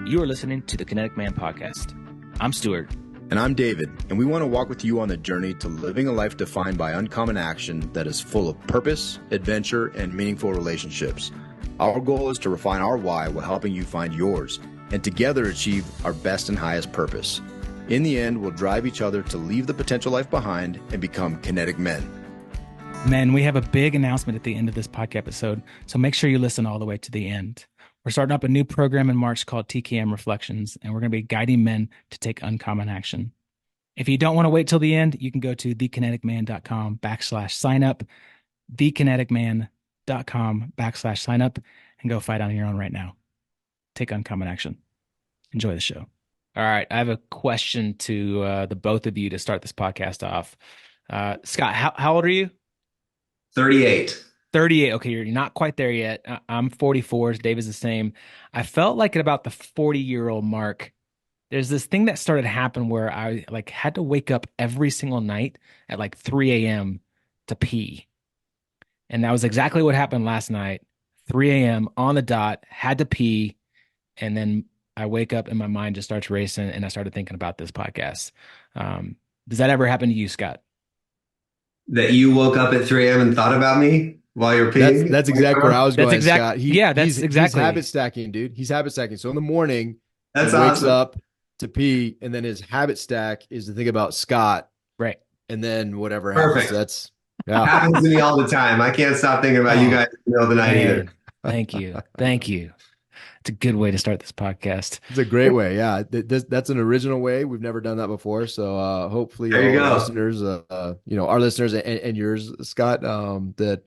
you are listening to the Kinetic Man Podcast. I'm Stuart. And I'm David, and we want to walk with you on the journey to living a life defined by uncommon action that is full of purpose, adventure, and meaningful relationships. Our goal is to refine our why while helping you find yours, and together achieve our best and highest purpose. In the end, we'll drive each other to leave the potential life behind and become kinetic men. Men, we have a big announcement at the end of this podcast episode, so make sure you listen all the way to the end. We're starting up a new program in March called TKM Reflections, and we're going to be guiding men to take uncommon action. If you don't want to wait till the end, you can go to thekineticman.com/sign-up, thekineticman.com/sign-up, and go fight on your own right now. Take uncommon action. Enjoy the show. All right, I have a question to the both of you to start this podcast off. Scott, how old are you? 38. 38. Okay, you're not quite there yet. I'm 44. Dave is the same. I felt like at about the 40-year-old mark, there's this thing that started to happen where I had to wake up every single night at 3 a.m. to pee. And that was exactly what happened last night. 3 a.m. on the dot, had to pee. And then I wake up and my mind just starts racing and I started thinking about this podcast. Does that ever happen to you, Scott? That you woke up at 3 a.m. and thought about me while you're peeing? That's exactly where I was going, Scott. He's habit stacking, dude. He's habit stacking. So in the morning, he wakes awesome. up to pee, and then his habit stack is to think about Scott. Right. And then whatever Perfect. happens, Happens to me all the time. I can't stop thinking about you guys in the middle of the night either. Thank you. Thank you. It's a good way to start this podcast. It's a great way. Yeah. That's an original way. We've never done that before. So hopefully our listeners, our listeners and yours, Scott, that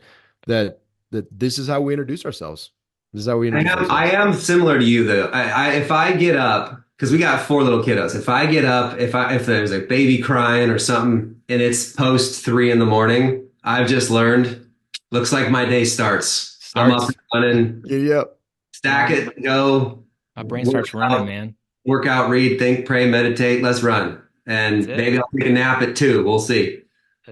this is how we introduce ourselves. This is how we introduce ourselves. I am similar to you though. If I get up, because we got 4 little kiddos. If I get up, if there's a baby crying or something and it's post 3 a.m, I've just learned, looks like my day starts. I'm up and running. Yep. Stack it, go. My brain starts running, man. Work out, read, think, pray, meditate. Let's run. And maybe I'll take a nap at 2. We'll see.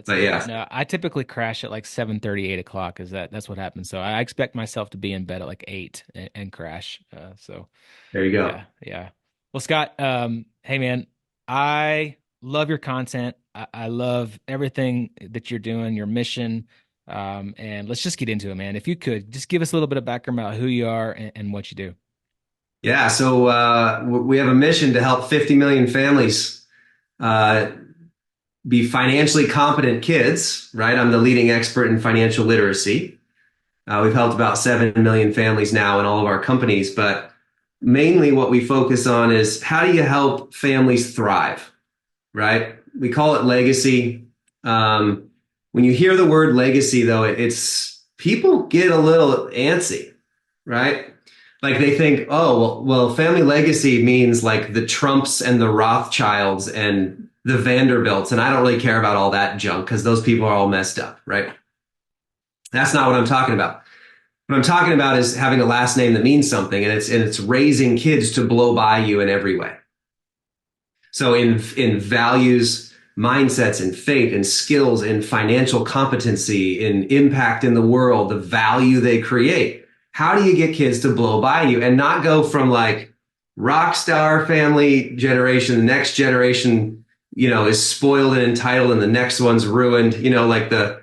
No, I typically crash at 7:30, 8 o'clock. That's what happens. So I expect myself to be in bed at 8 and crash. So there you go. Yeah. Well, Scott, hey man, I love your content. I love everything that you're doing, your mission. And let's just get into it, man. If you could just give us a little bit of background about who you are and what you do. Yeah. So we have a mission to help 50 million families be financially competent kids, right? I'm the leading expert in financial literacy. We've helped about 7 million families now in all of our companies, but mainly what we focus on is how do you help families thrive, right? We call it legacy. When you hear the word legacy, though, it's people get a little antsy, right? They think, oh, well, family legacy means the Trumps and the Rothschilds and the Vanderbilts, and I don't really care about all that junk because those people are all messed up, right? That's not what I'm talking about. What I'm talking about is having a last name that means something, and it's raising kids to blow by you in every way. So in values, mindsets, and faith, and skills, and financial competency, in impact in the world, the value they create. How do you get kids to blow by you and not go from rock star family generation, the next generation, is spoiled and entitled, and the next one's ruined, the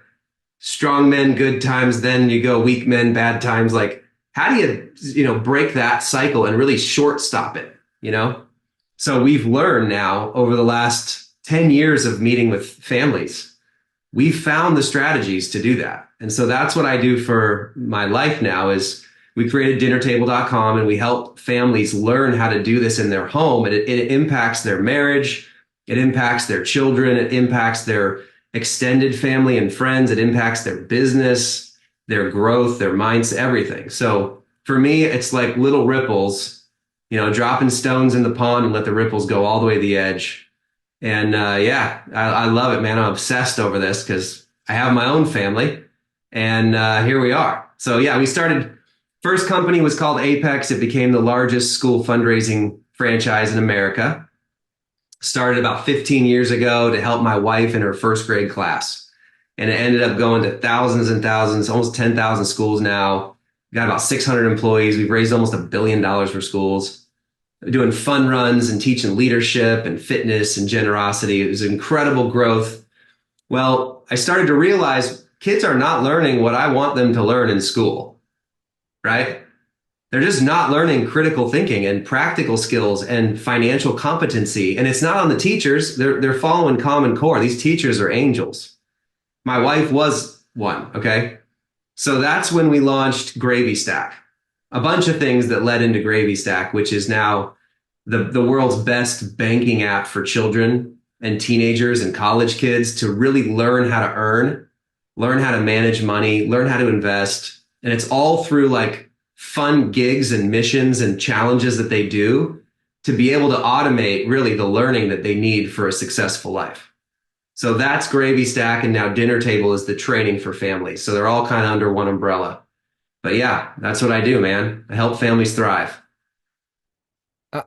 strong men, good times, then you go weak men, bad times. How do you, break that cycle and really short stop it, So we've learned now over the last 10 years of meeting with families, we've found the strategies to do that. And so that's what I do for my life now is we created dinnertable.com and we help families learn how to do this in their home. And it impacts their marriage. It impacts their children. It impacts their extended family and friends. It impacts their business, their growth, their mindset, everything. So for me, it's like little ripples, dropping stones in the pond and let the ripples go all the way to the edge. And I love it, man. I'm obsessed over this because I have my own family and here we are. So we started, first company was called Apex. It became the largest school fundraising franchise in America. Started about 15 years ago to help my wife in her first grade class. And it ended up going to thousands and thousands, almost 10,000 schools now. We've got about 600 employees. We've raised almost $1 billion for schools. doing fun runs and teaching leadership and fitness and generosity. It was incredible growth. Well, I started to realize kids are not learning what I want them to learn in school, right? They're just not learning critical thinking and practical skills and financial competency. And it's not on the teachers. They're following Common Core. These teachers are angels. My wife was one, okay? So that's when we launched Gravy Stack. A bunch of things that led into Gravy Stack, which is now the world's best banking app for children and teenagers and college kids to really learn how to earn, learn how to manage money, learn how to invest. And it's all through like fun gigs and missions and challenges that they do to be able to automate really the learning that they need for a successful life. So that's Gravy Stack. And now Dinner Table is the training for families. So they're all kind of under one umbrella. But yeah, that's what I do, man. I help families thrive.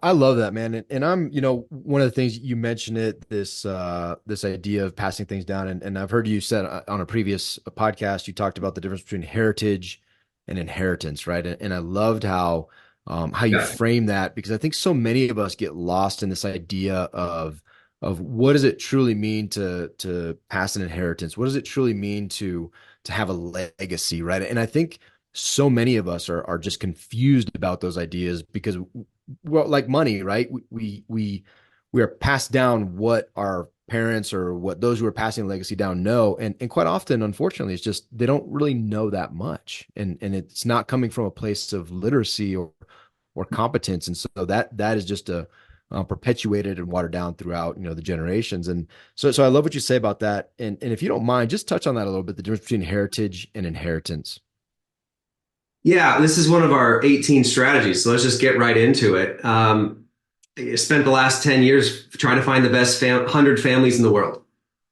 I love that, man. And I'm, one of the things you mentioned this idea of passing things down. And I've heard you said on a previous podcast, you talked about the difference between heritage and inheritance, right? And I loved how you Yeah. frame that, because I think so many of us get lost in this idea of what does it truly mean to pass an inheritance? What does it truly mean to have a legacy, right? And I think so many of us are just confused about those ideas because, well, like money, right? We are passed down what our parents or what those who are passing legacy down know, and quite often, unfortunately, it's just they don't really know that much, and it's not coming from a place of literacy or competence, and so that is just a perpetuated and watered down throughout the generations. And so I love what you say about that, and if you don't mind, just touch on that a little bit, the difference between heritage and inheritance. Yeah, this is one of our 18 strategies. So let's just get right into it. I spent the last 10 years trying to find the best 100 families in the world,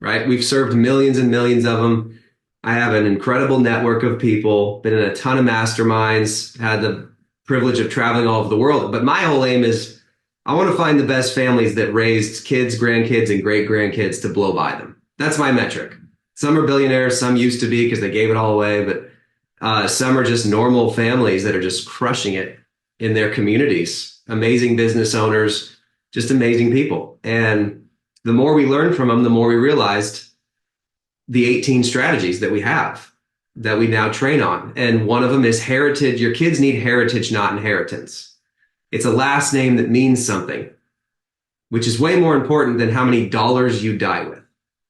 right? We've served millions and millions of them. I have an incredible network of people, been in a ton of masterminds, had the privilege of traveling all over the world. But my whole aim is I want to find the best families that raised kids, grandkids, and great grandkids to blow by them. That's my metric. Some are billionaires, some used to be because they gave it all away, but some are just normal families that are just crushing it in their communities. Amazing business owners, just amazing people. And the more we learned from them, the more we realized the 18 strategies that we have that we now train on. And one of them is heritage. Your kids need heritage, not inheritance. It's a last name that means something, which is way more important than how many dollars you die with.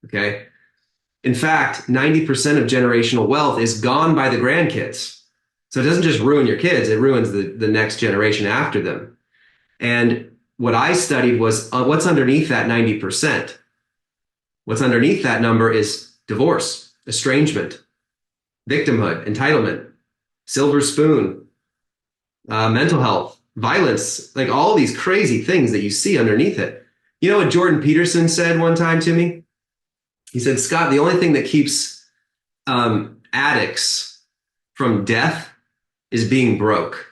Okay. In fact, 90% of generational wealth is gone by the grandkids. So it doesn't just ruin your kids, it ruins the next generation after them. And what I studied was what's underneath that 90%. What's underneath that number is divorce, estrangement, victimhood, entitlement, silver spoon, mental health, violence, like all these crazy things that you see underneath it. You know what Jordan Peterson said one time to me? He said, Scott, the only thing that keeps addicts from death is being broke.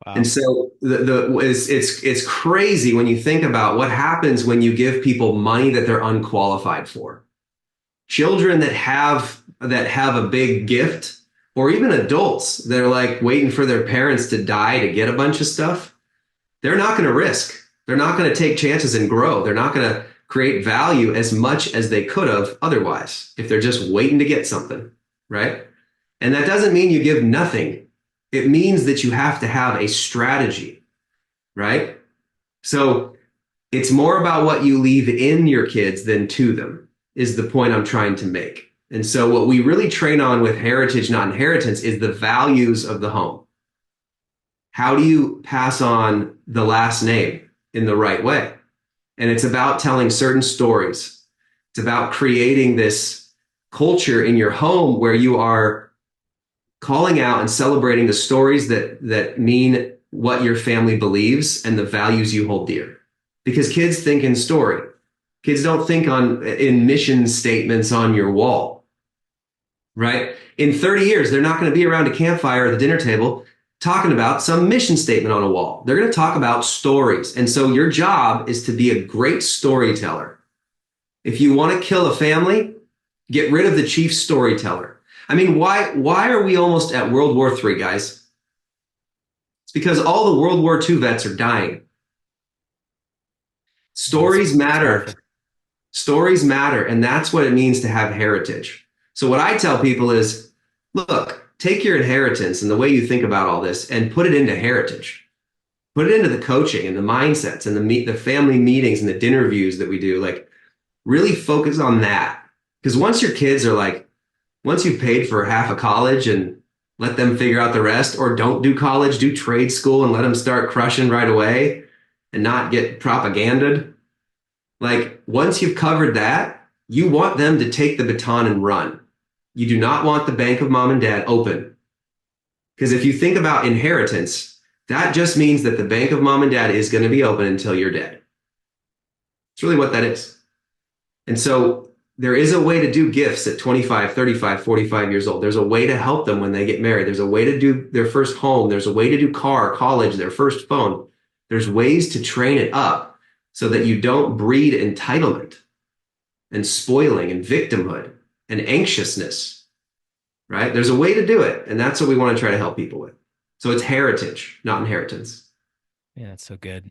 And Wow. so it's crazy when you think about what happens when you give people money that they're unqualified for. Children that have a big gift, or even adults that are like waiting for their parents to die to get a bunch of stuff, they're not going to risk. They're not going to take chances and grow. They're not going to create value as much as they could have otherwise if they're just waiting to get something, right? And that doesn't mean you give nothing. It means that you have to have a strategy, right? So it's more about what you leave in your kids than to them, is the point I'm trying to make. And so what we really train on with heritage, not inheritance, is the values of the home. How do you pass on the last name in the right way? And it's about telling certain stories. It's about creating this culture in your home where you are calling out and celebrating the stories that mean what your family believes and the values you hold dear. Because kids think in story. Kids don't think in mission statements on your wall, right? In 30 years, they're not going to be around a campfire or the dinner table talking about some mission statement on a wall. They're going to talk about stories. And so your job is to be a great storyteller. If you want to kill a family, get rid of the chief storyteller. I mean, why are we almost at World War III, guys? It's because all the World War II vets are dying. Yeah, Stories that's matter. powerful. Stories matter, and that's what it means to have heritage. So what I tell people is, look, take your inheritance and the way you think about all this and put it into heritage. Put it into the coaching and the mindsets and the family meetings and the dinner views that we do. Like really focus on that. Because once your kids are like, once you've paid for half of college and let them figure out the rest, or don't do college, do trade school and let them start crushing right away and not get propagandized. Like once you've covered that, you want them to take the baton and run. You do not want the bank of mom and dad open. Because if you think about inheritance, that just means that the bank of mom and dad is going to be open until you're dead. It's really what that is. And so there is a way to do gifts at 25, 35, 45 years old. There's a way to help them when they get married. There's a way to do their first home. There's a way to do car, college, their first phone. There's ways to train it up so that you don't breed entitlement and spoiling and victimhood and anxiousness, right? There's a way to do it. And that's what we want to try to help people with. So it's heritage, not inheritance. Yeah, that's so good.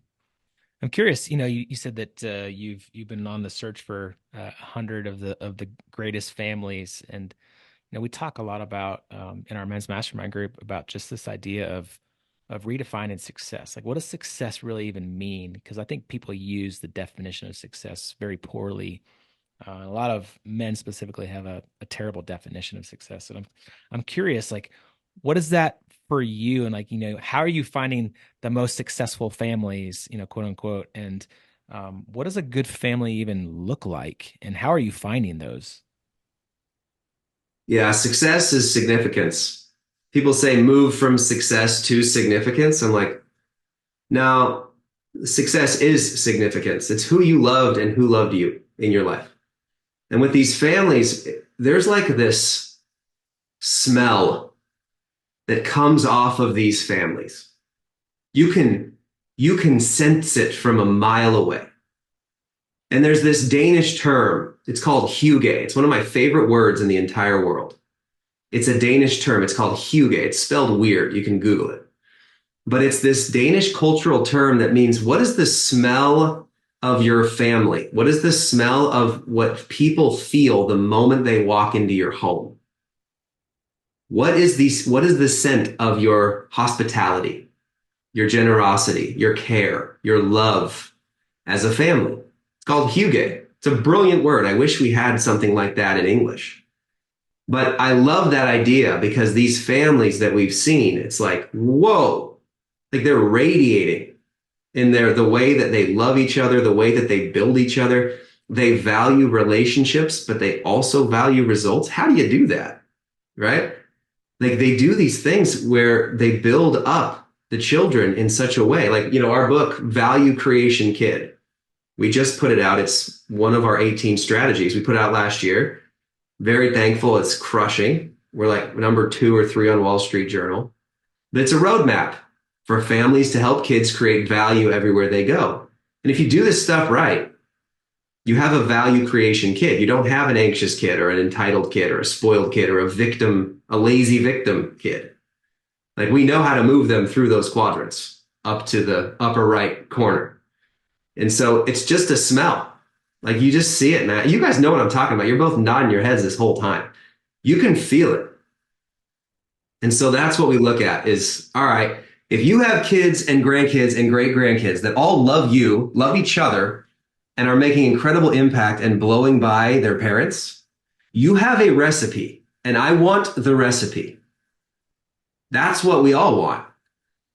I'm curious, you said that you've been on the search for 100 of the greatest families, and we talk a lot about in our men's mastermind group about just this idea of redefining success. Like, what does success really even mean? Because I think people use the definition of success very poorly. A lot of men specifically have a terrible definition of success, and I'm curious, like, what is that for you? And like, how are you finding the most successful families, quote unquote, and what does a good family even look like, and how are you finding those? Yeah, success is significance. People say move from success to significance. I'm like, no, success is significance. It's who you loved and who loved you in your life. And with these families, there's like this smell that comes off of these families. You can you can sense it from a mile away. And there's this Danish term. It's called hygge. It's one of my favorite words in the entire world. It's a Danish term. It's called hygge. It's spelled weird. You can Google it. But it's this Danish cultural term that means what is the smell of your family? What is the smell of what people feel the moment they walk into your home? What is the scent of your hospitality, your generosity, your care, your love as a family? It's called hygge. It's a brilliant word. I wish we had something like that in English. But I love that idea because these families that we've seen, it's like, whoa, like they're radiating in the way that they love each other, the way that they build each other. They value relationships, but they also value results. How do you do that? Right? Like they do these things where they build up the children in such a way. Like, our book, Value Creation Kid, we just put it out. It's one of our 18 strategies we put out last year. Very thankful. It's crushing. We're like number 2 or 3 on Wall Street Journal. But it's a roadmap for families to help kids create value everywhere they go. And if you do this stuff right, you have a value creation kid. You don't have an anxious kid or an entitled kid or a spoiled kid or a lazy victim kid. Like we know how to move them through those quadrants up to the upper right corner. And so it's just a smell. Like you just see it, man. You guys know what I'm talking about. You're both nodding your heads this whole time. You can feel it. And so that's what we look at is, all right, if you have kids and grandkids and great grandkids that all love you, love each other, and are making incredible impact and blowing by their parents, you have a recipe. And I want the recipe. That's what we all want.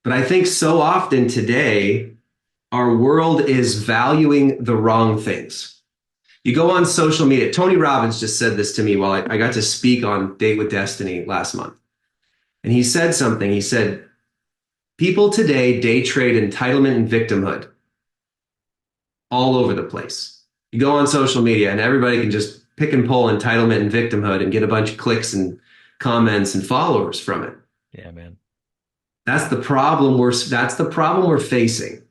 But I think so often today, our world is valuing the wrong things. You go on social media. Tony Robbins just said this to me while I got to speak on Date with Destiny last month. And he said something. He said, people today day trade entitlement and victimhood all over the place. You go on social media and everybody can just pick and pull entitlement and victimhood and get a bunch of clicks and comments and followers from it. Yeah, man. That's the problem we're facing.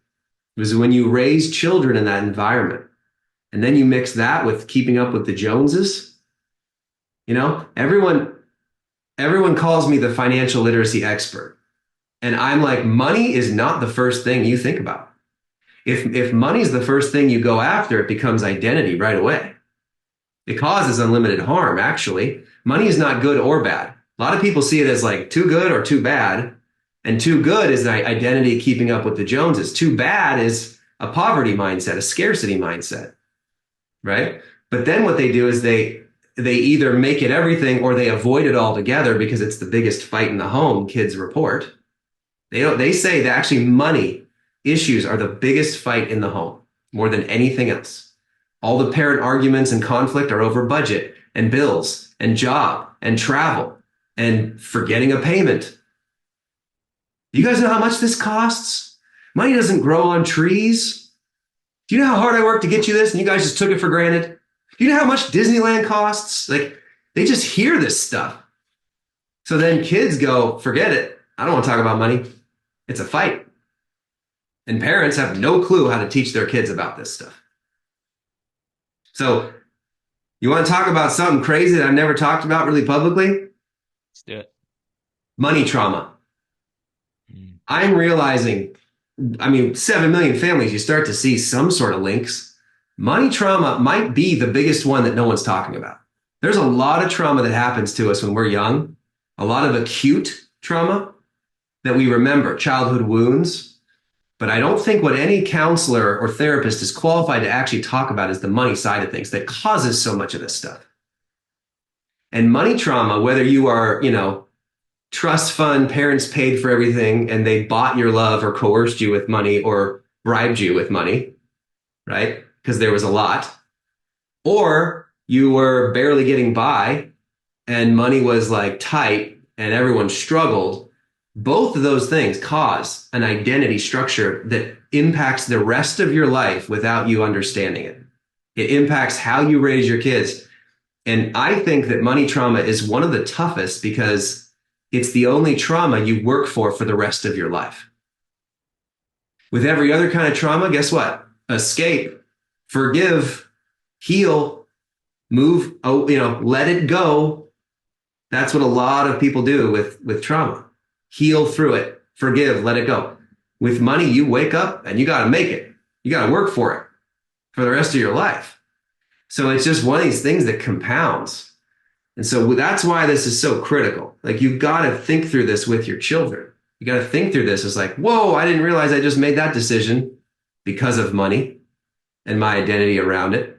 Is when you raise children in that environment and then you mix that with keeping up with the Joneses, everyone calls me the financial literacy expert. And I'm like, money is not the first thing you think about. If money is the first thing you go after, it becomes identity right away. It causes unlimited harm, actually. Money is not good or bad. A lot of people see it as like too good or too bad. And too good is an identity keeping up with the Joneses. Too bad is a poverty mindset, a scarcity mindset, right? But then what they do is they either make it everything or they avoid it altogether because it's the biggest fight in the home, kids report. They say that actually money issues are the biggest fight in the home more than anything else. All the parent arguments and conflict are over budget and bills and job and travel and forgetting a payment. You guys know how much this costs? Money doesn't grow on trees. Do you know how hard I worked to get you this and you guys just took it for granted? Do you know how much Disneyland costs? Like, they just hear this stuff. So then kids go, forget it. I don't want to talk about money. It's a fight. And parents have no clue how to teach their kids about this stuff. So you want to talk about something crazy that I've never talked about really publicly? Let's do it. Money trauma. I'm realizing, I mean, 7 million families, you start to see some sort of links. Money trauma might be the biggest one that no one's talking about. There's a lot of trauma that happens to us when we're young, a lot of acute trauma that we remember, childhood wounds. But I don't think what any counselor or therapist is qualified to actually talk about is the money side of things that causes so much of this stuff. And money trauma, whether you are, trust fund, parents paid for everything and they bought your love or coerced you with money or bribed you with money, right? Because there was a lot. Or you were barely getting by and money was like tight and everyone struggled. Both of those things cause an identity structure that impacts the rest of your life without you understanding it. It impacts how you raise your kids. And I think that money trauma is one of the toughest because it's the only trauma you work for the rest of your life. With every other kind of trauma, guess what? Escape, forgive, heal, move, let it go. That's what a lot of people do with trauma. Heal through it, forgive, let it go. With money, you wake up and you got to make it. You got to work for it for the rest of your life. So it's just one of these things that compounds. And so that's why this is so critical. Like, you've got to think through this with your children. You got to think through this as like, whoa, I didn't realize I just made that decision because of money and my identity around it.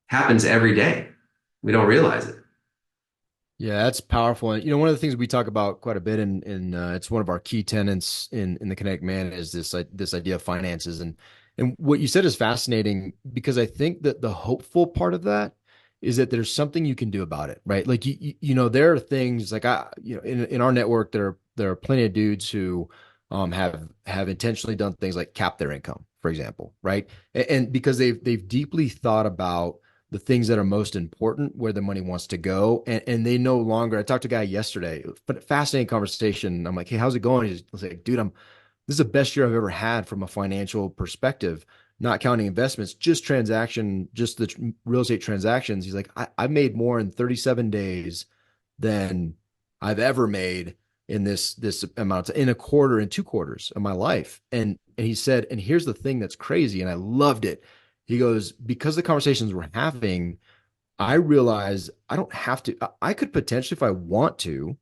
Happens every day. We don't realize it. Yeah, that's powerful. And one of the things we talk about quite a bit, in it's one of our key tenets in the Kinetic Man, is this idea of finances. And what you said is fascinating, because I think that the hopeful part of that is that there's something you can do about it, right? Like, there are things like, in our network, there are plenty of dudes who have intentionally done things like cap their income, for example, right? And because they've deeply thought about the things that are most important, where the money wants to go. And they no longer, I talked to a guy yesterday, but fascinating conversation. I'm like, hey, how's it going? He's like, dude, this is the best year I've ever had from a financial perspective, not counting investments, just the real estate transactions. He's like, I made more in 37 days than I've ever made in this amount, in a quarter, in 2 quarters of my life. And he said, and here's the thing that's crazy. And I loved it. He goes, because the conversations we're having, I realize I don't have to, I could potentially, if I want to,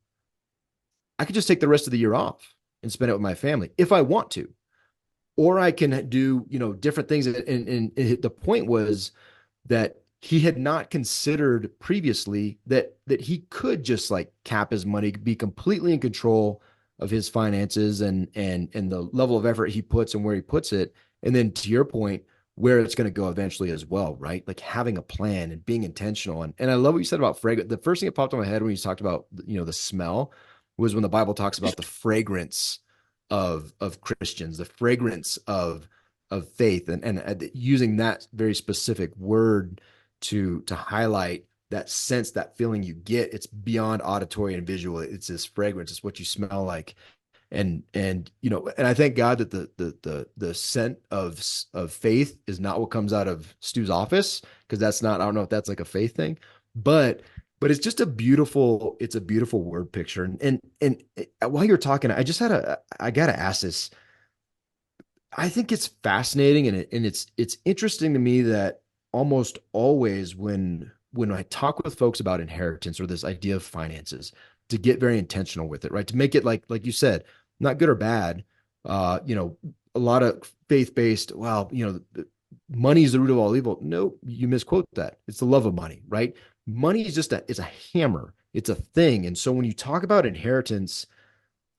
I could just take the rest of the year off and spend it with my family if I want to. Or I can do, different things. And the point was that he had not considered previously that he could just like cap his money, be completely in control of his finances and the level of effort he puts and where he puts it. And then, to your point, where it's going to go eventually as well, right? Like having a plan and being intentional. And I love what you said about fragrance. The first thing that popped in my head when you talked about, the smell, was when the Bible talks about the fragrance of Christians, the fragrance of faith, and using that very specific word to highlight that sense, that feeling you get. It's beyond auditory and visual. It's this fragrance. It's what you smell like. And I thank God that the scent of faith is not what comes out of Stu's office, because that's not, I don't know if that's like a faith thing, but but it's a beautiful word picture. And while you're talking, I gotta ask this. I think it's fascinating and it's interesting to me that almost always when I talk with folks about inheritance or this idea of finances, to get very intentional with it, right? To make it like you said, not good or bad. A lot of faith-based, well, money is the root of all evil. No, you misquote that. It's the love of money, right? Money is it's a hammer. It's a thing. And so when you talk about inheritance,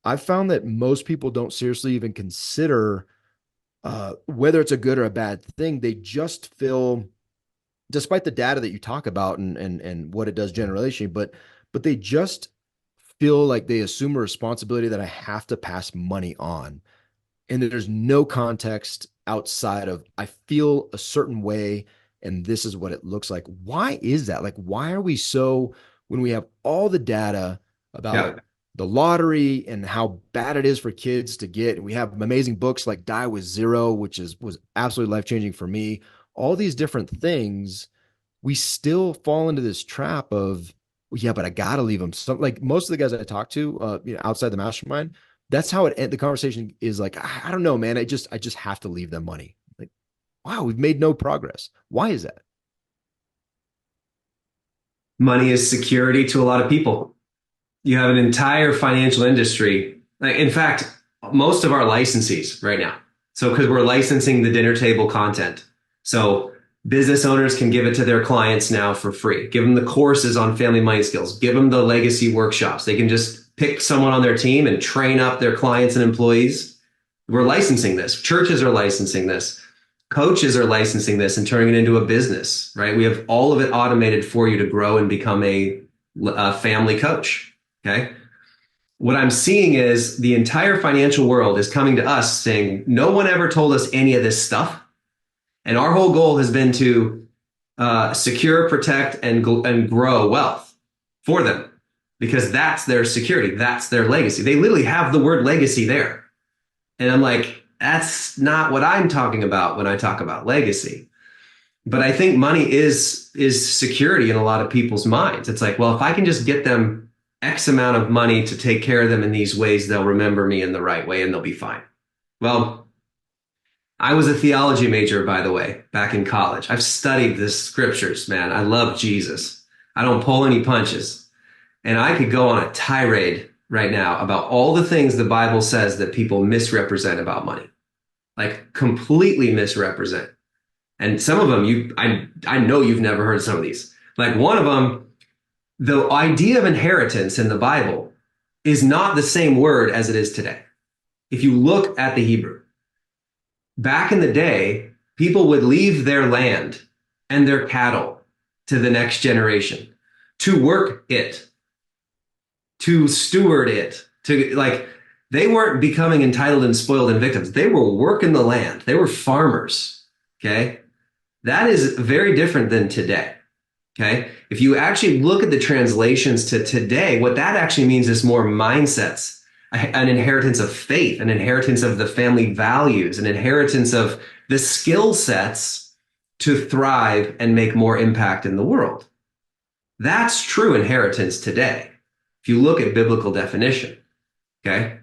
I've found that most people don't seriously even consider whether it's a good or a bad thing. They just feel, despite the data that you talk about and what it does generationally, but they just feel like they assume a responsibility that I have to pass money on, and there's no context outside of I feel a certain way and this is what it looks like. Why is that? Like, why are we so, when we have all the data Yeah. about the lottery and how bad it is for kids to get, and we have amazing books like Die with Zero, which was absolutely life-changing for me, all these different things, we still fall into this trap of, well, yeah, but I gotta leave them. So, like most of the guys I talk to, outside the mastermind, that's how the conversation is like, I don't know, man. I just have to leave them money. Like, wow, we've made no progress. Why is that? Money is security to a lot of people. You have an entire financial industry. Like, in fact, most of our licensees right now. So, because we're licensing the dinner table content. So, business owners can give it to their clients now for free. Give them the courses on family money skills. Give them the legacy workshops. They can just pick someone on their team and train up their clients and employees. We're licensing this. Churches are licensing this. Coaches are licensing this and turning it into a business, right? We have all of it automated for you to grow and become a family coach. Okay. What I'm seeing is the entire financial world is coming to us saying, no one ever told us any of this stuff. And our whole goal has been to secure, protect, and grow wealth for them because that's their security. That's their legacy. They literally have the word legacy there. And I'm like, that's not what I'm talking about when I talk about legacy. But I think money is security in a lot of people's minds. It's like, well, if I can just get them X amount of money to take care of them in these ways, they'll remember me in the right way and they'll be fine. Well, I was a theology major, by the way, back in college. I've studied the scriptures, man. I love Jesus. I don't pull any punches. And I could go on a tirade right now about all the things the Bible says that people misrepresent about money, like completely misrepresent. And some of them, I know you've never heard some of these. Like one of them, the idea of inheritance in the Bible is not the same word as it is today. If you look at the Hebrew, back in the day, people would leave their land and their cattle to the next generation to work it, to steward it, to like, they weren't becoming entitled and spoiled and victims. They were working the land. They were farmers. Okay. That is very different than today. Okay. If you actually look at the translations to today, what that actually means is more mindsets, an inheritance of faith, an inheritance of the family values, an inheritance of the skill sets to thrive and make more impact in the world. That's true inheritance today. If you look at biblical definition, okay?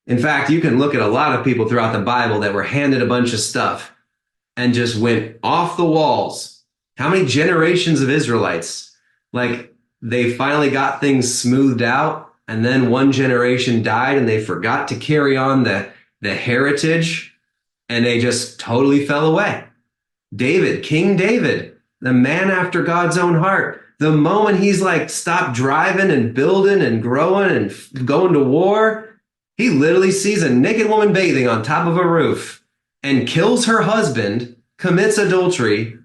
In fact, you can look at a lot of people throughout the Bible that were handed a bunch of stuff and just went off the walls. How many generations of Israelites, like they finally got things smoothed out and then one generation died and they forgot to carry on the heritage and they just totally fell away. David, King David, the man after God's own heart, the moment he's like stopped driving and building and growing and going to war, he literally sees a naked woman bathing on top of a roof and kills her husband, commits adultery,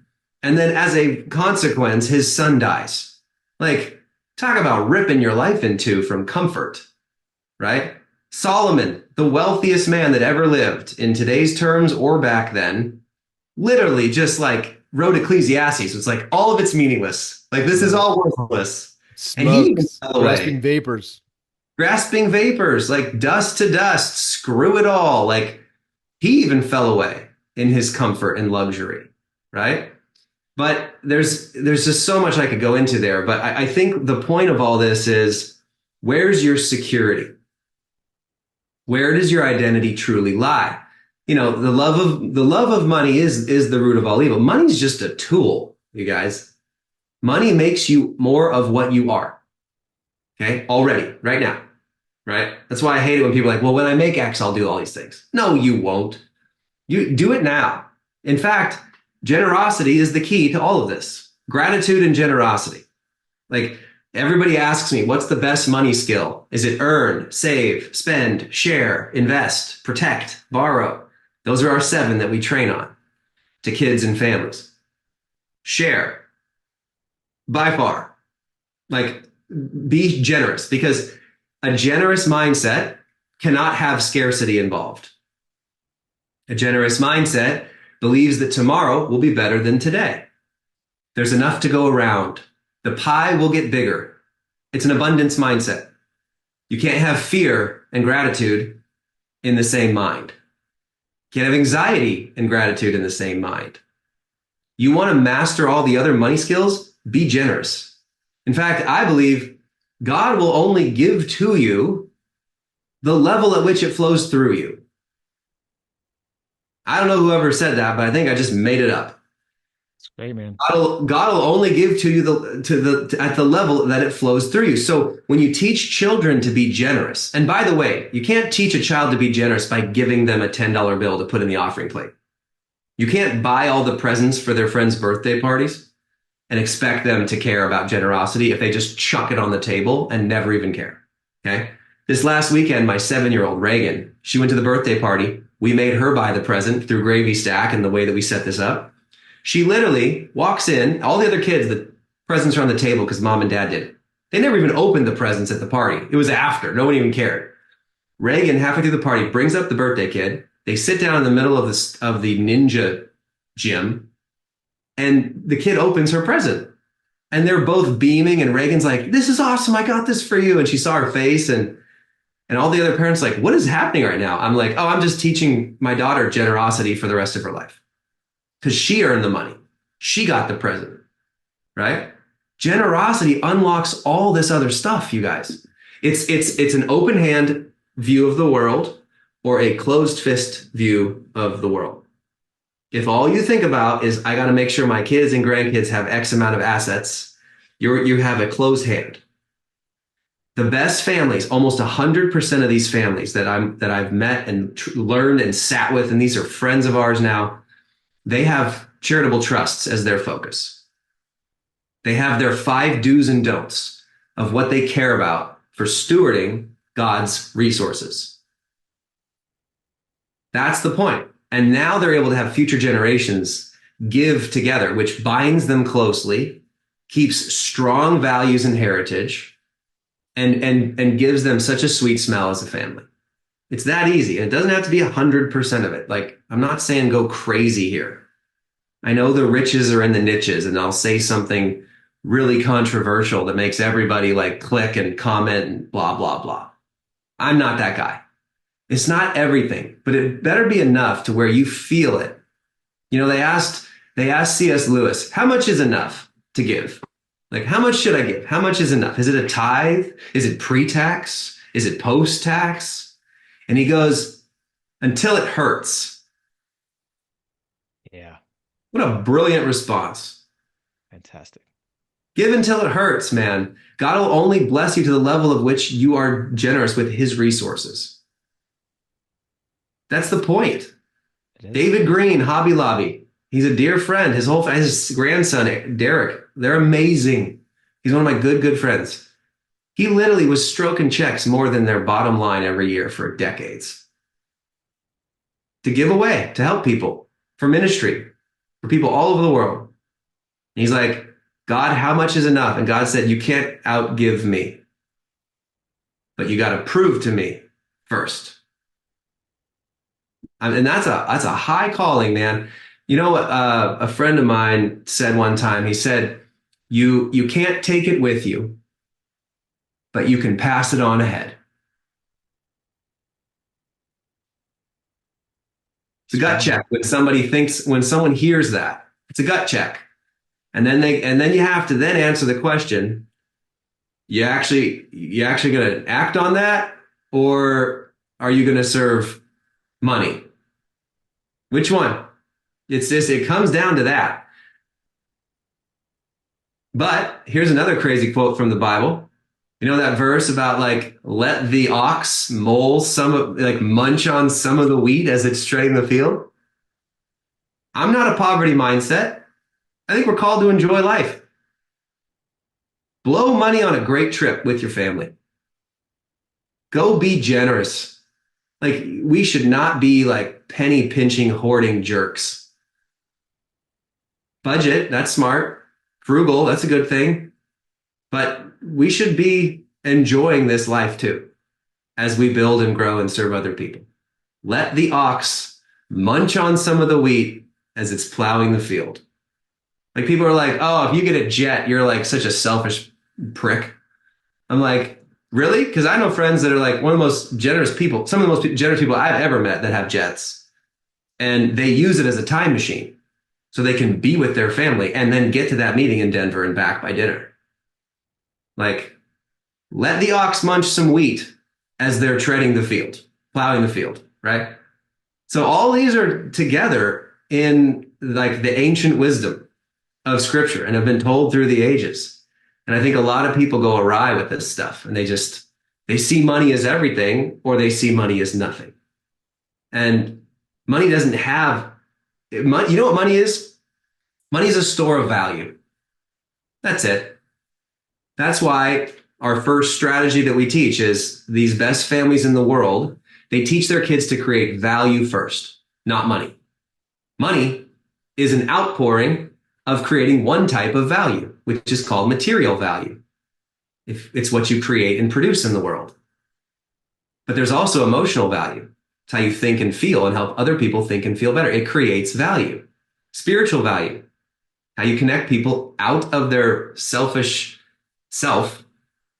and then as a consequence, his son dies. Like, talk about ripping your life into from comfort, right? Solomon, the wealthiest man that ever lived in today's terms or back then, literally just like wrote Ecclesiastes. It's like all of it's meaningless. Like this is all worthless. And he even Smokes, fell grasping away. vapors. Grasping vapors, like dust to dust, screw it all. Like he even fell away in his comfort and luxury, right? But there's just so much I could go into there. But I think the point of all this is, where's your security? Where does your identity truly lie? You know, the love of money is the root of all evil. Money's just a tool, you guys. Money makes you more of what you are. Okay, already, right now, right? That's why I hate it when people are like, well, when I make X, I'll do all these things. No, you won't. You do it now. In fact, generosity is the key to all of this. Gratitude and generosity. Like, everybody asks me, what's the best money skill? Is it earn, save, spend, share, invest, protect, borrow? Those are our 7 that we train on to kids and families. Share, by far. Like, be generous, because a generous mindset cannot have scarcity involved. A generous mindset believes that tomorrow will be better than today. There's enough to go around. The pie will get bigger. It's an abundance mindset. You can't have fear and gratitude in the same mind. You can't have anxiety and gratitude in the same mind. You want to master all the other money skills? Be generous. In fact, I believe God will only give to you the level at which it flows through you. I don't know whoever said that, but I think I just made it up. It's great, man. God will only give to you at the level that it flows through you. So when you teach children to be generous, and by the way, you can't teach a child to be generous by giving them a $10 bill to put in the offering plate. You can't buy all the presents for their friends' birthday parties and expect them to care about generosity if they just chuck it on the table and never even care. Okay. This last weekend, my 7-year-old Reagan, she went to the birthday party. We made her buy the present through Gravy Stack and the way that we set this up. She literally walks in, all the other kids, the presents are on the table because mom and dad did it. They never even opened the presents at the party. It was after. No one even cared. Reagan, halfway through the party, brings up the birthday kid. They sit down in the middle of the ninja gym, and the kid opens her present. And they're both beaming, and Reagan's like, this is awesome. I got this for you. And she saw her face, and all the other parents like, what is happening right now? I'm like, oh, I'm just teaching my daughter generosity for the rest of her life. Because she earned the money. She got the present, right? Generosity unlocks all this other stuff, you guys. It's an open hand view of the world or a closed fist view of the world. If all you think about is, I got to make sure my kids and grandkids have X amount of assets, you have a closed hand. The best families, almost 100% of these families that I've met and learned and sat with, and these are friends of ours now, they have charitable trusts as their focus. They have their 5 do's and don'ts of what they care about for stewarding God's resources. That's the point. And now they're able to have future generations give together, which binds them closely, keeps strong values and heritage, and gives them such a sweet smell as a family. It's that easy. It doesn't have to be 100% of it. Like, I'm not saying go crazy here. I know the riches are in the niches, and I'll say something really controversial that makes everybody like click and comment and blah, blah, blah. I'm not that guy. It's not everything, but it better be enough to where you feel it. You know, they asked C.S. Lewis, how much is enough to give? Like, how much should I give? How much is enough? Is it a tithe? Is it pre-tax? Is it post-tax? And he goes, until it hurts. Yeah, What a brilliant response. fantastic. Give until it hurts, man. God will only bless you to the level of which you are generous with his resources. That's the point. David Green, Hobby Lobby. He's a dear friend. His grandson, Derek, they're amazing. He's one of my good friends. He literally was stroking checks more than their bottom line every year for decades. To give away, to help people, for ministry, for people all over the world. And he's like, God, how much is enough? And God said, you can't outgive me, but you got to prove to me first. And that's a high calling, man. You know what a friend of mine said one time? He said, you can't take it with you, but you can pass it on ahead. It's a gut check when someone hears that. It's a gut check. And then you have to then answer the question, you actually going to act on that, or are you going to serve money? Which one? It comes down to that. But here's another crazy quote from the Bible. You know that verse about like let the ox mole some of like munch on some of the wheat as it's treading the field? I'm not a poverty mindset. I think we're called to enjoy life. Blow money on a great trip with your family. Go be generous. Like we should not be like penny pinching, hoarding jerks. Budget, that's smart. Frugal, that's a good thing. But we should be enjoying this life too as we build and grow and serve other people. Let the ox munch on some of the wheat as it's plowing the field. Like people are like, oh, if you get a jet, you're like such a selfish prick. I'm like, really? Because I know friends that are like one of the most generous people, some of the most generous people I've ever met that have jets. And they use it as a time machine so they can be with their family and then get to that meeting in Denver and back by dinner. Like, let the ox munch some wheat as they're treading the field, plowing the field, right? So all these are together in like the ancient wisdom of scripture and have been told through the ages. And I think a lot of people go awry with this stuff and they see money as everything or they see money as nothing. And money doesn't have, you know what money is? Money is a store of value. That's it. That's why our first strategy that we teach is these best families in the world, they teach their kids to create value first, not money. Money is an outpouring of creating one type of value, which is called material value. If it's what you create and produce in the world. But there's also emotional value. It's how you think and feel and help other people think and feel better. It creates value. Spiritual value, how you connect people out of their selfish self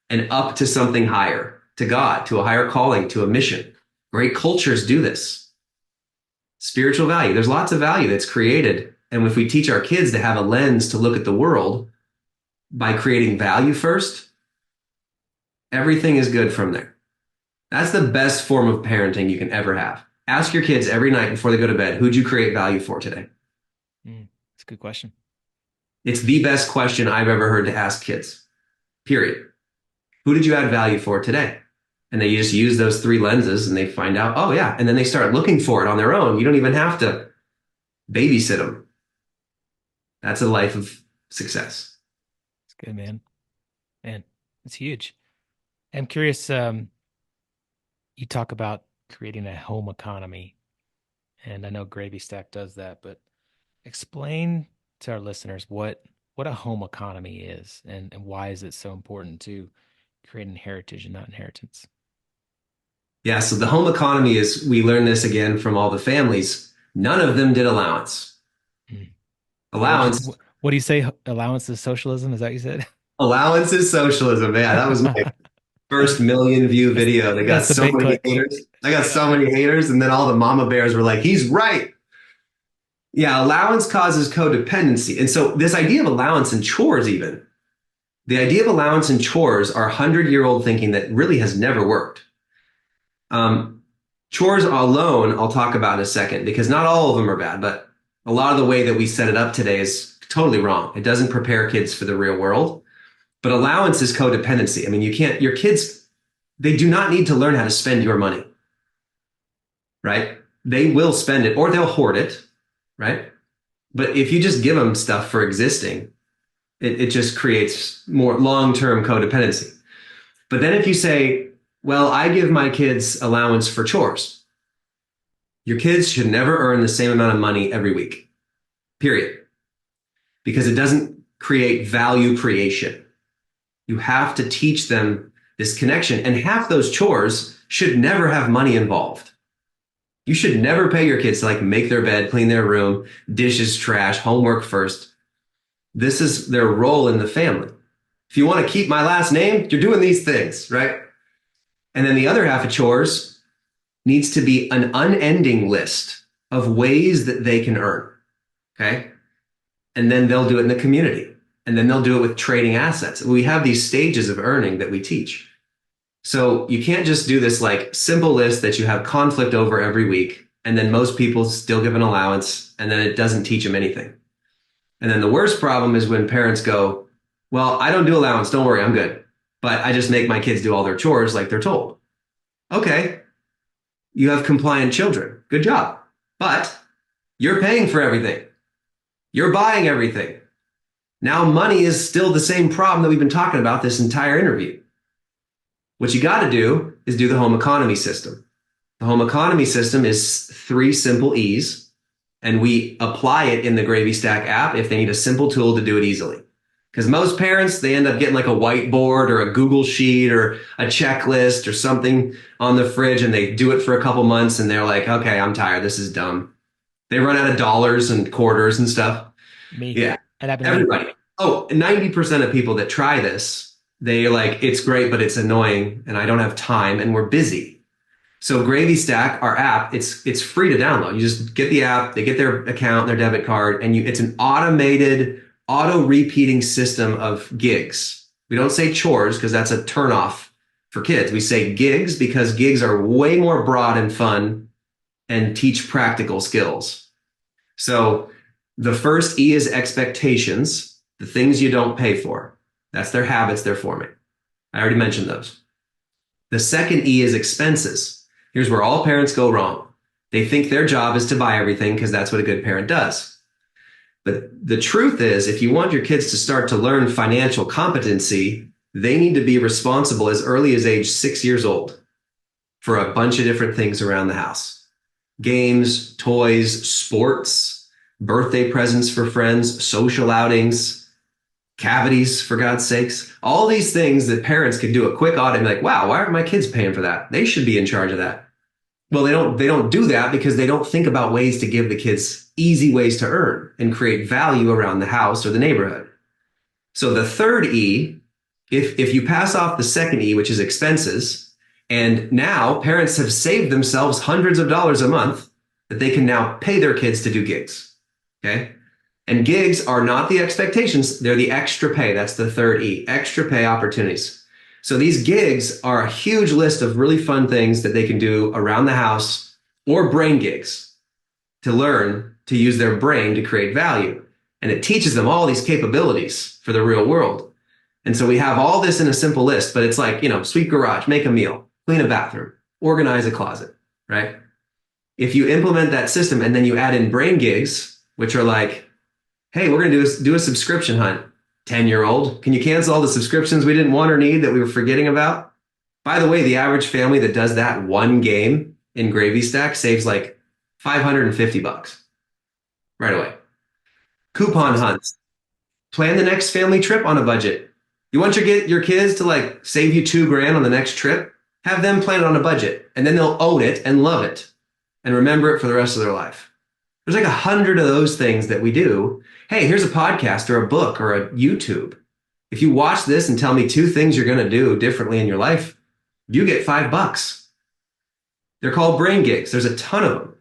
and up to something higher, to God, to a higher calling, to a mission. Great cultures do this. Spiritual value. There's lots of value that's created. And if we teach our kids to have a lens to look at the world by creating value first, everything is good from there. That's the best form of parenting you can ever have. Ask your kids every night before they go to bed, who'd you create value for today? That's a good question. It's the best question I've ever heard to ask kids, period. Who did you add value for today? And they just use those three lenses and they find out, oh yeah. And then they start looking for it on their own. You don't even have to babysit them. That's a life of success. It's good, man. Man, it's huge. I'm curious, you talk about creating a home economy, and I know Gravy Stack does that, but explain to our listeners what a home economy is and why is it so important to creating heritage and not inheritance? Yeah, so the home economy is, we learned this again from all the families. None of them did allowance. Mm. Allowance. What do you say? Allowance is socialism? Is that what you said? Allowance is socialism. Yeah, that was my first million view video. They got That's the so big many click. haters. I got so many haters, and then all the mama bears were like, he's right. Yeah, allowance causes codependency. And so this idea of allowance and chores, even, the idea of allowance and chores are 100-year-old thinking that really has never worked. Chores alone, I'll talk about in a second, because not all of them are bad, but a lot of the way that we set it up today is totally wrong. It doesn't prepare kids for the real world. But allowance is codependency. I mean, your kids, they do not need to learn how to spend your money, right? They will spend it or they'll hoard it, right? But if you just give them stuff for existing, it just creates more long-term codependency. But then if you say, well, I give my kids allowance for chores, your kids should never earn the same amount of money every week, period. Because it doesn't create value creation. You have to teach them this connection. And half those chores should never have money involved. You should never pay your kids to like make their bed, clean their room, dishes, trash, homework first. This is their role in the family. If you want to keep my last name, you're doing these things, right? And then the other half of chores needs to be an unending list of ways that they can earn, okay? and then they'll do it in the community, and then they'll do it with trading assets. We have these stages of earning that we teach. So you can't just do this like simple list that you have conflict over every week, and then most people still give an allowance, and then it doesn't teach them anything. And then the worst problem is when parents go, well, I don't do allowance. Don't worry, I'm good. But I just make my kids do all their chores like they're told. Okay, you have compliant children. Good job. But you're paying for everything. You're buying everything. Now money is still the same problem that we've been talking about this entire interview. What you got to do is do the home economy system. The home economy system is 3 simple E's, and we apply it in the Gravy Stack app if they need a simple tool to do it easily. Because most parents, they end up getting like a whiteboard or a Google sheet or a checklist or something on the fridge, and they do it for a couple months and they're like, okay, I'm tired. This is dumb. They run out of dollars and quarters and stuff. Me. Yeah, That happened to me. everybody. Oh, 90% of people that try this, they're like, it's great, but it's annoying and I don't have time and we're busy. So Gravy Stack, our app, it's free to download. You just get the app, they get their account, their debit card, and it's an automated, auto-repeating system of gigs. We don't say chores because that's a turnoff for kids. We say gigs because gigs are way more broad and fun and teach practical skills. So the first E is expectations, the things you don't pay for. That's their habits they're forming. I already mentioned those. The second E is expenses. Here's where all parents go wrong. They think their job is to buy everything because that's what a good parent does. But the truth is, if you want your kids to start to learn financial competency, they need to be responsible as early as age 6 years old for a bunch of different things around the house. Games, toys, sports, birthday presents for friends, social outings, cavities, for God's sakes, all these things that parents can do a quick audit and be like, wow, why aren't my kids paying for that? They should be in charge of that. Well, they don't do that because they don't think about ways to give the kids easy ways to earn and create value around the house or the neighborhood. So the third E, if you pass off the second E, which is expenses, and now parents have saved themselves hundreds of dollars a month that they can now pay their kids to do gigs. Okay. And gigs are not the expectations, they're the extra pay. That's the third E, extra pay opportunities. So these gigs are a huge list of really fun things that they can do around the house or brain gigs to learn to use their brain to create value. And it teaches them all these capabilities for the real world. And so we have all this in a simple list, but it's like, sweep garage, make a meal, clean a bathroom, organize a closet, right? If you implement that system and then you add in brain gigs, which are like, hey, we're going to do a subscription hunt. 10-year-old, can you cancel all the subscriptions we didn't want or need that we were forgetting about? By the way, the average family that does that one game in Gravy Stack saves like $550 right away. Coupon hunts. Plan the next family trip on a budget. You want your kids to like save you $2,000 on the next trip? Have them plan it on a budget, and then they'll own it and love it and remember it for the rest of their life. There's like 100 of those things that we do. Hey, here's a podcast or a book or a YouTube. If you watch this and tell me 2 things you're going to do differently in your life, you get $5. They're called brain gigs. There's a ton of them.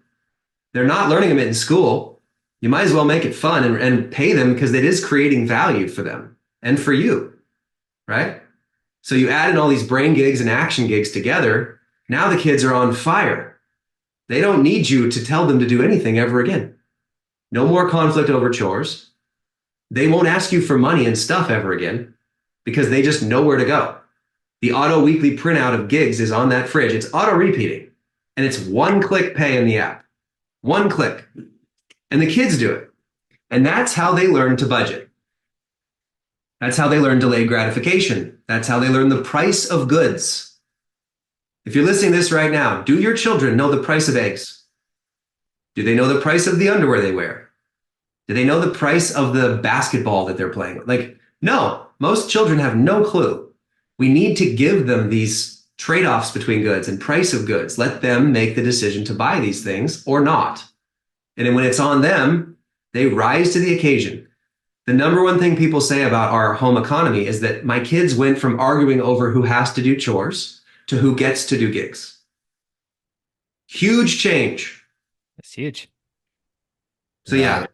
They're not learning them in school. You might as well make it fun and pay them because it is creating value for them and for you, right? So you add in all these brain gigs and action gigs together. Now the kids are on fire. They don't need you to tell them to do anything ever again. No more conflict over chores. They won't ask you for money and stuff ever again because they just know where to go. The auto weekly printout of gigs is on that fridge. It's auto repeating and it's 1-click pay in the app. 1 click. And the kids do it. And that's how they learn to budget. That's how they learn delayed gratification. That's how they learn the price of goods. If you're listening to this right now, do your children know the price of eggs? Do they know the price of the underwear they wear? Do they know the price of the basketball that they're playing with? Like, no, most children have no clue. We need to give them these trade-offs between goods and price of goods. Let them make the decision to buy these things or not. And then when it's on them, they rise to the occasion. The number one thing people say about our home economy is that my kids went from arguing over who has to do chores to who gets to do gigs. Huge change. It's huge. So yeah,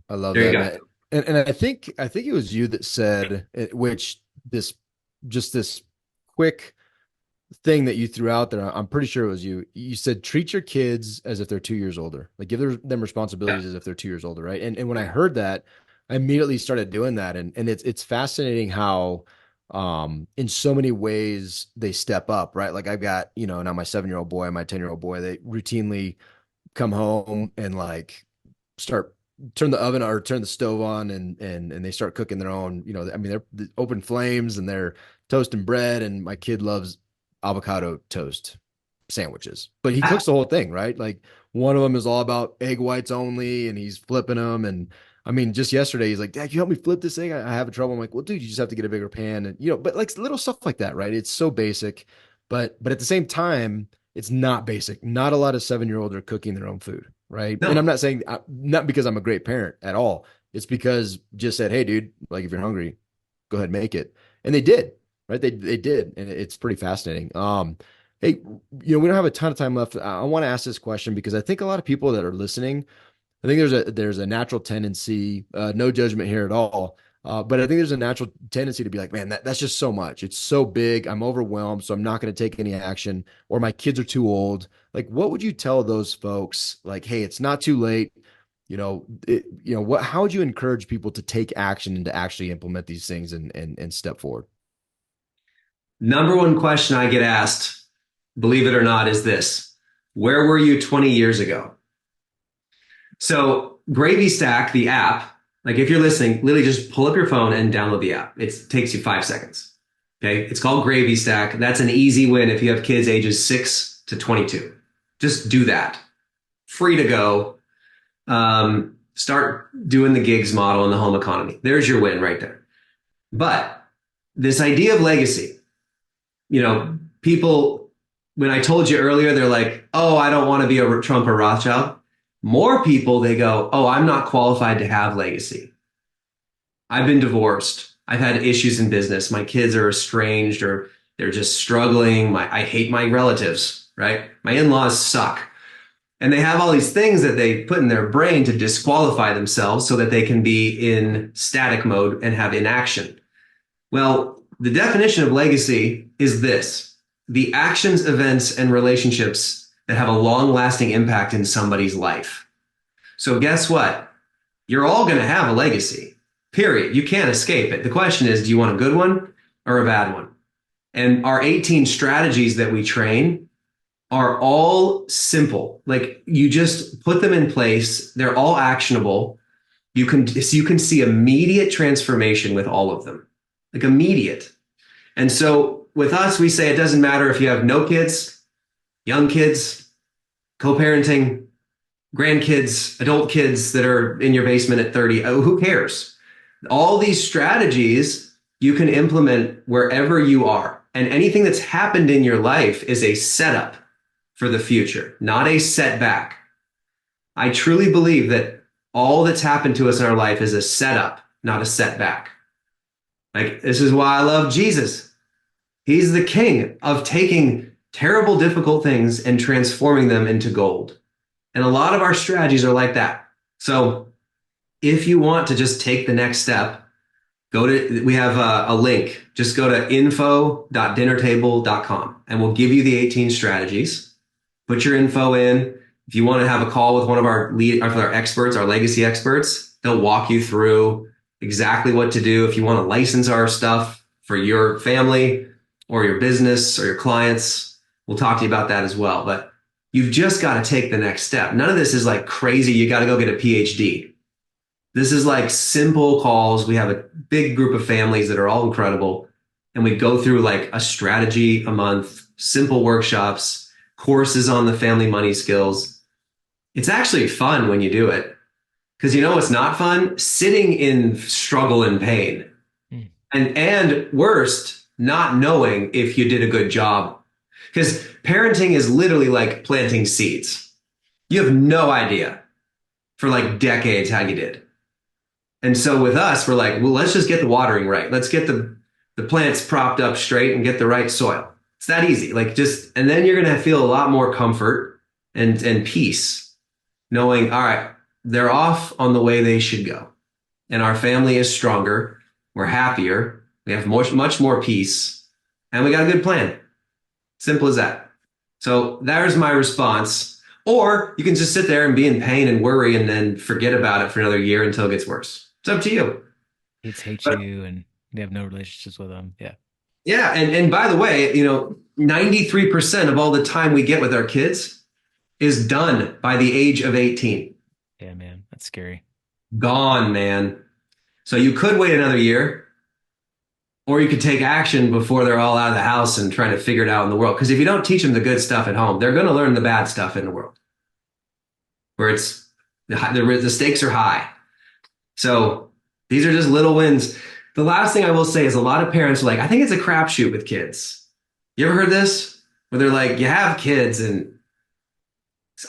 I love there that. you Man. go. And I think it was you that said which this just this quick thing that you threw out there. I'm pretty sure it was you. You said treat your kids as if they're 2 years older. Like give them Yeah. responsibilities as if they're 2 years older, right? And when I heard that, I immediately started doing that. And it's fascinating how in so many ways they step up, right? Like I've got, now my 7-year-old boy, my 10-year-old boy, they routinely come home and like start turn the oven or turn the stove on and they start cooking their own, I mean, they're open flames and they're toasting bread. And my kid loves avocado toast sandwiches, but he cooks the whole thing, right? Like one of them is all about egg whites only and he's flipping them. And I mean, just yesterday, he's like, Dad, can you help me flip this thing? I have trouble. I'm like, well, dude, you just have to get a bigger pan. And, but like little stuff like that, right? It's so basic, but at the same time, it's not basic. Not a lot of 7-year-olds are cooking their own food, right? And I'm No. not saying not because I'm a great parent at all. It's because just said, hey, dude, like if you're hungry, go ahead and make it, and they did, right? They did, and it's pretty fascinating. Hey, we don't have a ton of time left. I want to ask this question because I think a lot of people that are listening, I think there's a natural tendency, no judgment here at all. But I think there's a natural tendency to be like, man, that's just so much. It's so big. I'm overwhelmed, so I'm not going to take any action, or my kids are too old. Like, what would you tell those folks? Like, hey, it's not too late. How would you encourage people to take action and to actually implement these things and step forward? Number one question I get asked, believe it or not, is this: where were you 20 years ago? So Gravy Stack, the app, like if you're listening, literally just pull up your phone and download the app. It takes you 5 seconds. Okay. It's called Gravy Stack. That's an easy win if you have kids ages 6 to 22. Just do that. Free to go. Start doing the gigs model in the home economy. There's your win right there. But this idea of legacy, people, when I told you earlier, they're like, oh, I don't want to be a Trump or Rothschild. More people, they go, oh, I'm not qualified to have legacy. I've been divorced. I've had issues in business. My kids are estranged or they're just struggling. I hate my relatives, right? My in-laws suck. And they have all these things that they put in their brain to disqualify themselves so that they can be in static mode and have inaction. Well, the definition of legacy is this: the actions, events, and relationships that have a long lasting impact in somebody's life. So, guess what? You're all going to have a legacy, period. You can't escape it. The question is, do you want a good one or a bad one? And our 18 strategies that we train are all simple. Like you just put them in place. They're all actionable. You can see immediate transformation with all of them, like immediate. And so with us, we say it doesn't matter if you have no kids, young kids, co-parenting, grandkids, adult kids that are in your basement at 30. Oh, who cares? All these strategies you can implement wherever you are. And anything that's happened in your life is a setup for the future, not a setback. I truly believe that all that's happened to us in our life is a setup, not a setback. Like, this is why I love Jesus. He's the king of taking terrible, difficult things and transforming them into gold. And a lot of our strategies are like that. So if you want to just take the next step, we have a link. Just go to info.dinnertable.com and we'll give you the 18 strategies. Put your info in. If you want to have a call with one of our experts, our legacy experts, they'll walk you through exactly what to do. If you want to license our stuff for your family or your business or your clients, we'll talk to you about that as well. But you've just got to take the next step. None of this is like crazy. You got to go get a PhD. This is like simple calls. We have a big group of families that are all incredible. And we go through like a strategy a month, simple workshops, courses on the family money skills. It's actually fun when you do it. Because you know what's not fun? Sitting in struggle and pain. Mm. And worst, not knowing if you did a good job. Because parenting is literally like planting seeds. You have no idea for like decades how you did. And so with us, we're like, well, let's just get the watering right. Let's get the plants propped up straight and get the right soil. It's that easy. And then you're going to feel a lot more comfort and peace knowing, all right, they're off on the way they should go. and our family is stronger. We're happier. We have much more peace, and we got a good plan. Simple as that. So there's my response. Or you can just sit there and be in pain and worry and then forget about it for another year until it gets worse. It's up to you. Kids hate But you and they have no relationships with them. Yeah. yeah, and by the way, 93% of all the time we get with our kids is done by the age of 18. Yeah, man. That's scary. Gone, man. So you could wait another year, or you could take action before they're all out of the house and trying to figure it out in the world. Because if you don't teach them the good stuff at home, they're going to learn the bad stuff in the world, where the stakes are high. So these are just little wins. The last thing I will say is a lot of parents are like, I think it's a crapshoot with kids. You ever heard this? Where they're like, you have kids, and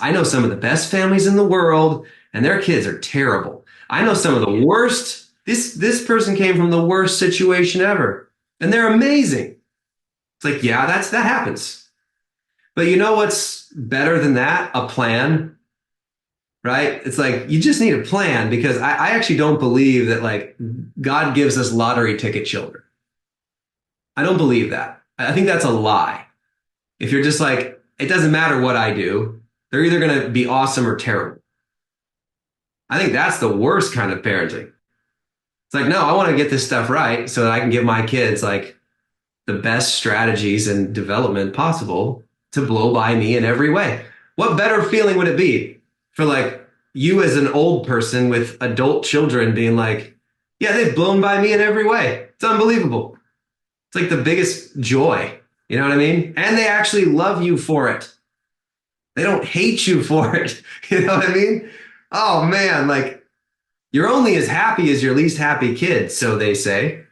I know some of the best families in the world, and their kids are terrible. I know some of the worst. This person came from the worst situation ever, and they're amazing. It's like, yeah, that happens. But you know what's better than that? A plan, right? It's like you just need a plan, because I actually don't believe that like God gives us lottery ticket children. I don't believe that. I think that's a lie. If you're just like, it doesn't matter what I do, they're either going to be awesome or terrible. I think that's the worst kind of parenting. It's like, no, I want to get this stuff right so that I can give my kids like the best strategies and development possible to blow by me in every way. What better feeling would it be for like you as an old person with adult children being like, yeah, they've blown by me in every way. It's unbelievable. It's like the biggest joy. You know what I mean? And they actually love you for it. They don't hate you for it. You know what I mean? Oh man, like you're only as happy as your least happy kid, so they say.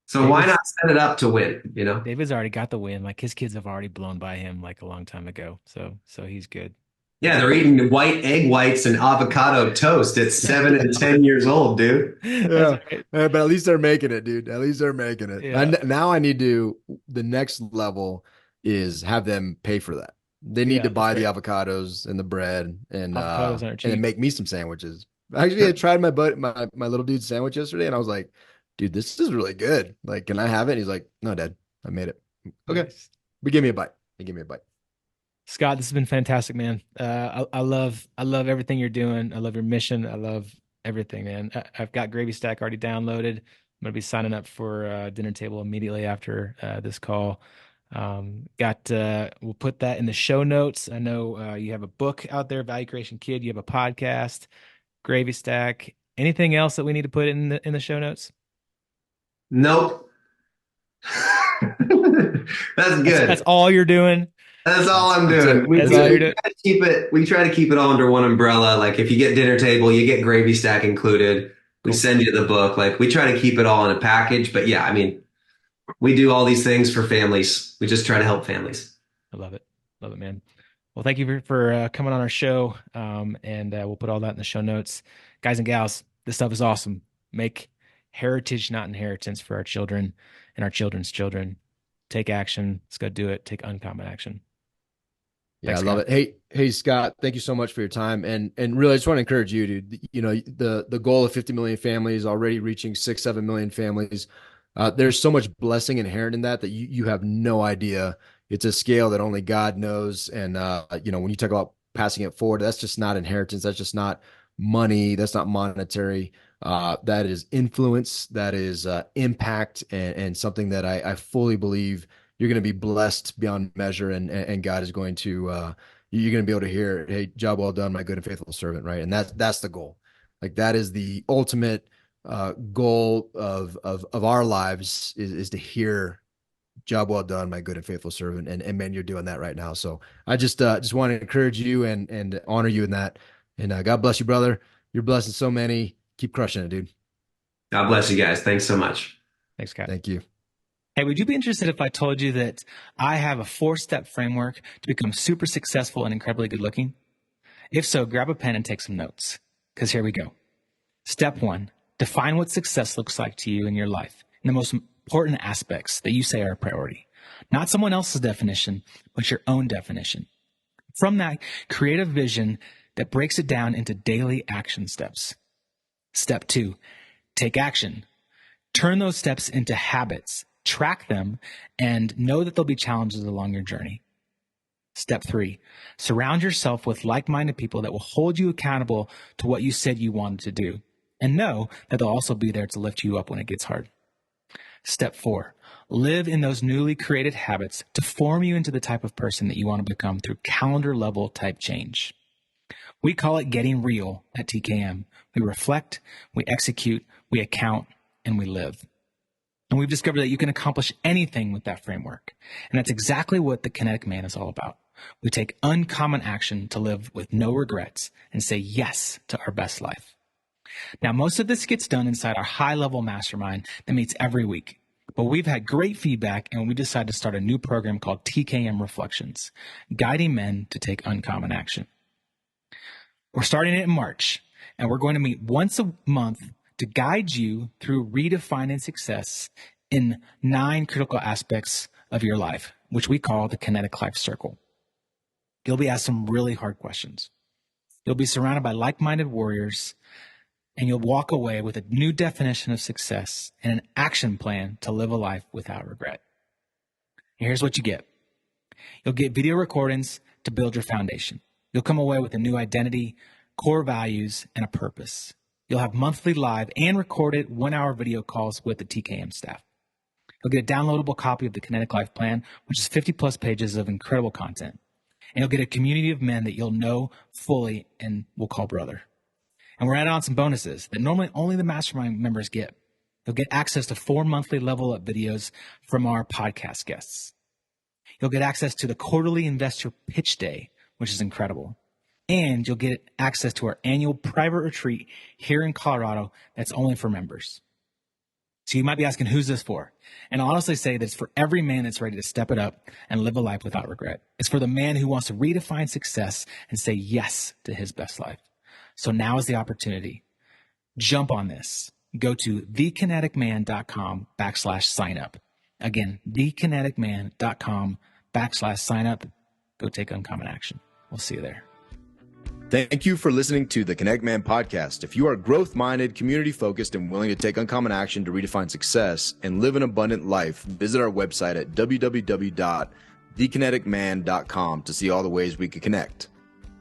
So why David's not set it up to win, you know? David's already got the win. Like his kids have already blown by him like a long time ago. So he's good. Yeah, they're eating white egg whites and avocado toast at 7 and 10 years old, dude. That's Yeah, right. but at least they're making it, dude. At least they're making it. Yeah. Now I need to, the next level is have them pay for that. They need Yeah, to that's buy the right. avocados and the bread Avocados aren't and then cheap. make me some sandwiches. Actually, I tried my little dude's sandwich yesterday, and I was like, dude, this is really good. Like, can I have it? And he's like, no, Dad, I made it. Okay, Nice. but give me a bite. He gave me a bite. Scott, this has been fantastic, man. I love everything you're doing. I love your mission. I love everything, man. I've got Gravy Stack already downloaded. I'm gonna be signing up for dinner table immediately after this call. Got we'll put that in the show notes. I know you have a book out there, Value Creation Kid. You have a podcast, Gravy Stack. Anything else that we need to put in the show notes? Nope. That's That's good. all you're doing. That's all I'm That's doing. it. We, That's That's we, all you're we it. doing. try to keep it. We try to keep it all under one umbrella. Like if you get dinner table, you get gravy stack included. We Cool. send you the book. Like we try to keep it all in a package. But yeah, I mean, we do all these things for families. We just try to help families. I love it. Love it, man. Well, thank you for coming on our show. And we'll put all that in the show notes. Guys and gals, this stuff is awesome. Make heritage, not inheritance, for our children and our children's children. Take action. Let's go do it. Take uncommon action. Yeah, I Thanks, love Scott. it. Hey, Scott, thank you so much for your time. And really, I just want to encourage you, dude. You know, the goal of 50 million families, already reaching 6, 7 million families. There's so much blessing inherent in that you have no idea. It's a scale that only God knows. And when you talk about passing it forward, that's just not inheritance. That's just not money. That's not monetary. That is influence. That is impact, and something that I fully believe you're going to be blessed beyond measure, and God is going to you're going to be able to hear, hey, job well done, my good and faithful servant, right? And that's the goal. Like that is the ultimate goal of our lives is to hear, job well done, my good and faithful servant, and man, you're doing that right now. So I just want to encourage you and honor you in that, and God bless you, brother. You're blessing so many. Keep crushing it, dude. God bless you guys. Thanks so much. Thanks, Scott. Thank you. Hey, would you be interested if I told you that I have a 4-step framework to become super successful and incredibly good looking? If so, grab a pen and take some notes, because here we go. Step 1, define what success looks like to you in your life, and the most important aspects that you say are a priority. Not someone else's definition, but your own definition. From that, create a vision that breaks it down into daily action steps. Step 2, take action. Turn those steps into habits, track them, and know that there'll be challenges along your journey. Step 3, surround yourself with like-minded people that will hold you accountable to what you said you wanted to do, and know that they'll also be there to lift you up when it gets hard. Step 4, live in those newly created habits to form you into the type of person that you want to become through calendar level type change. We call it getting real at TKM. We reflect, we execute, we account, and we live. And we've discovered that you can accomplish anything with that framework. And that's exactly what the Kinetic Man is all about. We take uncommon action to live with no regrets and say yes to our best life. Now, most of this gets done inside our high-level mastermind that meets every week. But we've had great feedback, and we decided to start a new program called TKM Reflections, guiding men to take uncommon action. We're starting it in March, and we're going to meet once a month to guide you through redefining success in 9 critical aspects of your life, which we call the Kinetic Life Circle. You'll be asked some really hard questions. You'll be surrounded by like-minded warriors, and you'll walk away with a new definition of success and an action plan to live a life without regret. And here's what you get. You'll get video recordings to build your foundation. You'll come away with a new identity, core values, and a purpose. You'll have monthly live and recorded 1-hour video calls with the TKM staff. You'll get a downloadable copy of the Kinetic Life Plan, which is 50 plus pages of incredible content. And you'll get a community of men that you'll know fully and will call brother. And we're adding on some bonuses that normally only the mastermind members get. You'll get access to 4 monthly level up videos from our podcast guests. You'll get access to the quarterly investor pitch day, which is incredible. And you'll get access to our annual private retreat here in Colorado that's only for members. So you might be asking, who's this for? And I'll honestly say that it's for every man that's ready to step it up and live a life without regret. It's for the man who wants to redefine success and say yes to his best life. So now is the opportunity. Jump on this. Go to thekineticman.com/sign up. Again, thekineticman.com/sign up. Go take uncommon action. We'll see you there. Thank you for listening to the Kinetic Man podcast. If you are growth-minded, community-focused, and willing to take uncommon action to redefine success and live an abundant life, visit our website at www.thekineticman.com to see all the ways we can connect.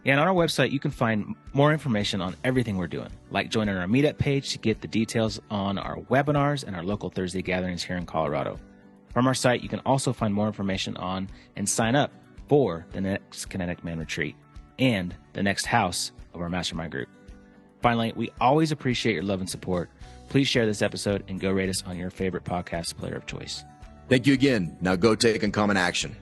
And on our website, you can find more information on everything we're doing, like joining our meetup page to get the details on our webinars and our local Thursday gatherings here in Colorado. From our site, you can also find more information on and sign up for the next Kinetic Man retreat and the next house of our mastermind group. Finally, we always appreciate your love and support. Please share this episode and go rate us on your favorite podcast player of choice. Thank you again. Now go take uncommon action.